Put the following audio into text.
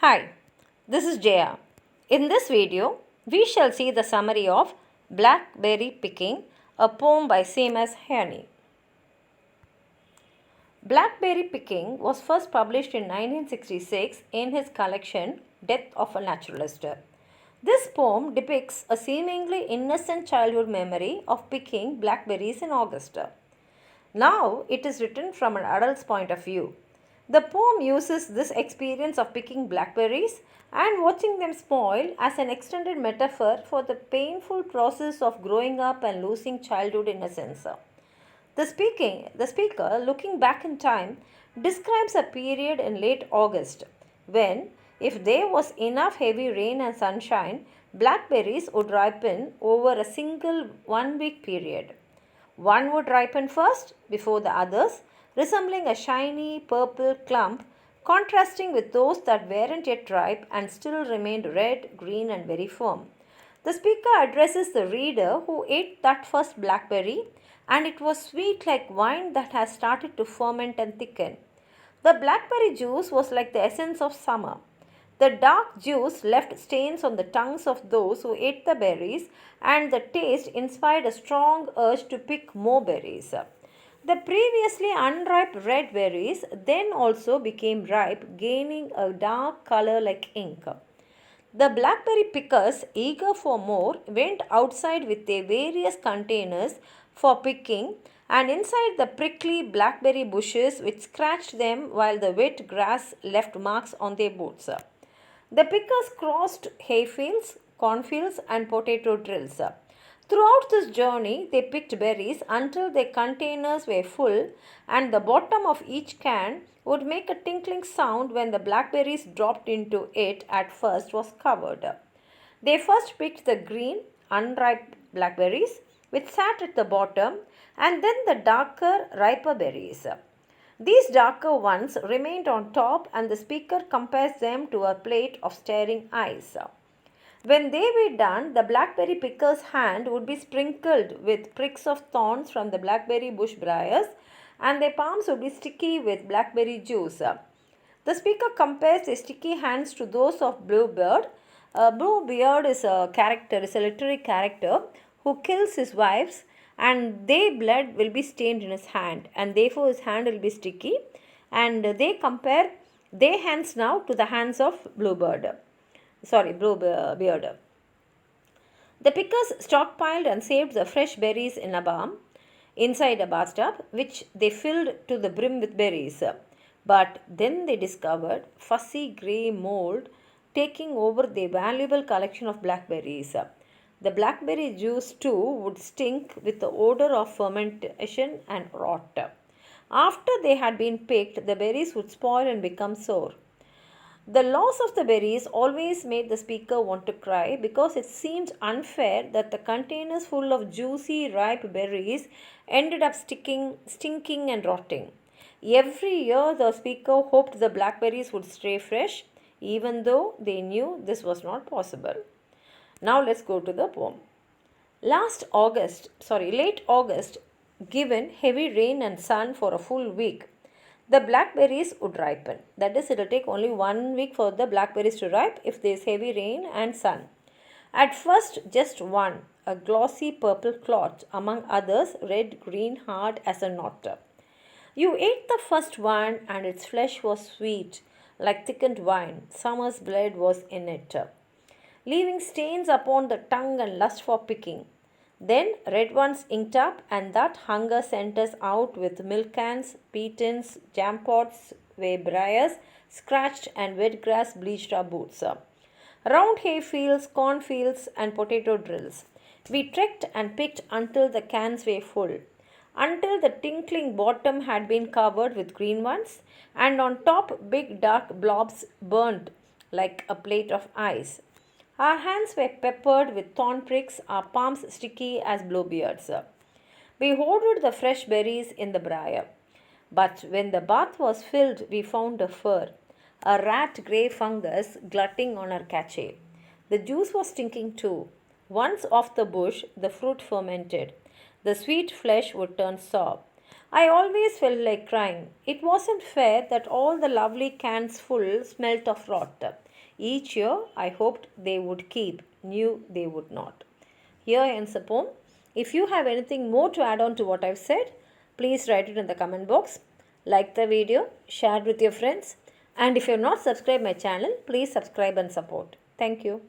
Hi, this is Jaya. In this video, we shall see the summary of Blackberry-Picking, a poem by Seamus Heaney. Blackberry-Picking was first published in 1966 in his collection Death of a Naturalist. This poem depicts a seemingly innocent childhood memory of picking blackberries in August. Now it is written from an adult's point of view. The poem uses this experience of picking blackberries and watching them spoil as an extended metaphor for the painful process of growing up and losing childhood innocence. The speaker, looking back in time, describes a period in late August when, if there was enough heavy rain and sunshine, blackberries would ripen over a single 1 week period. One would ripen first before the others, resembling a shiny purple clump, contrasting with those that weren't yet ripe and still remained red, green, and very firm. The speaker addresses the reader who ate that first blackberry, and it was sweet like wine that has started to ferment and thicken. The blackberry juice was like the essence of summer. The dark juice left stains on the tongues of those who ate the berries, and the taste inspired a strong urge to pick more berries. The previously unripe red berries then also became ripe, gaining a dark color like ink. The blackberry pickers, eager for more, went outside with their various containers for picking, and inside the prickly blackberry bushes which scratched them while the wet grass left marks on their boots. The pickers crossed hayfields, cornfields, and potato drills. Throughout this journey, they picked berries until their containers were full, and the bottom of each can would make a tinkling sound when the blackberries dropped into it at first was covered. They first picked the green, unripe blackberries, which sat at the bottom, and then the darker, riper berries. These darker ones remained on top, and the speaker compares them to a plate of staring eyes. When they were done, the blackberry picker's hand would be sprinkled with pricks of thorns from the blackberry bush briars, and their palms would be sticky with blackberry juice. The speaker compares their sticky hands to those of Bluebeard. Bluebeard is a literary character who kills his wives, and their blood will be stained in his hand, and therefore his hand will be sticky, and they compare their hands now to the hands of Bluebeard. The pickers stockpiled and saved the fresh berries in a barn inside a bathtub, which they filled to the brim with berries. But then they discovered fussy grey mold taking over their valuable collection of blackberries. The blackberry juice too would stink with the odor of fermentation and rot. After they had been picked, the berries would spoil and become sour. The loss of the berries always made the speaker want to cry because it seemed unfair that the containers full of juicy, ripe berries ended up stinking, and rotting. Every year, the speaker hoped the blackberries would stay fresh, even though they knew this was not possible. Now let's go to the poem. Late August, given heavy rain and sun for a full week, the blackberries would ripen. That is, it will take only 1 week for the blackberries to ripe if there is heavy rain and sun. At first, just one, a glossy purple clot, among others red, green, hard as a knot. You ate the first one, and its flesh was sweet, like thickened wine. Summer's blood was in it, leaving stains upon the tongue and lust for picking. Then red ones inked up, and that hunger sent us out with milk cans, pea tins, jam pots, where briars scratched and wet grass bleached our boots. Round hay fields, cornfields, and potato drills. We trekked and picked until the cans were full, until the tinkling bottom had been covered with green ones, and on top big dark blobs burnt like a plate of ice. Our hands were peppered with thorn pricks, our palms sticky as Bluebeard's. We hoarded the fresh berries in the briar. But when the bath was filled, we found a fur, a rat grey fungus glutting on our cache. The juice was stinking too. Once off the bush, the fruit fermented. The sweet flesh would turn sour. I always felt like crying. It wasn't fair that all the lovely cans full smelt of rot. Each year I hoped they would keep, knew they would not. Here ends the poem. If you have anything more to add on to what I've said, please write it in the comment box. Like the video, share it with your friends, and if you have not subscribed my channel, please subscribe and support. Thank you.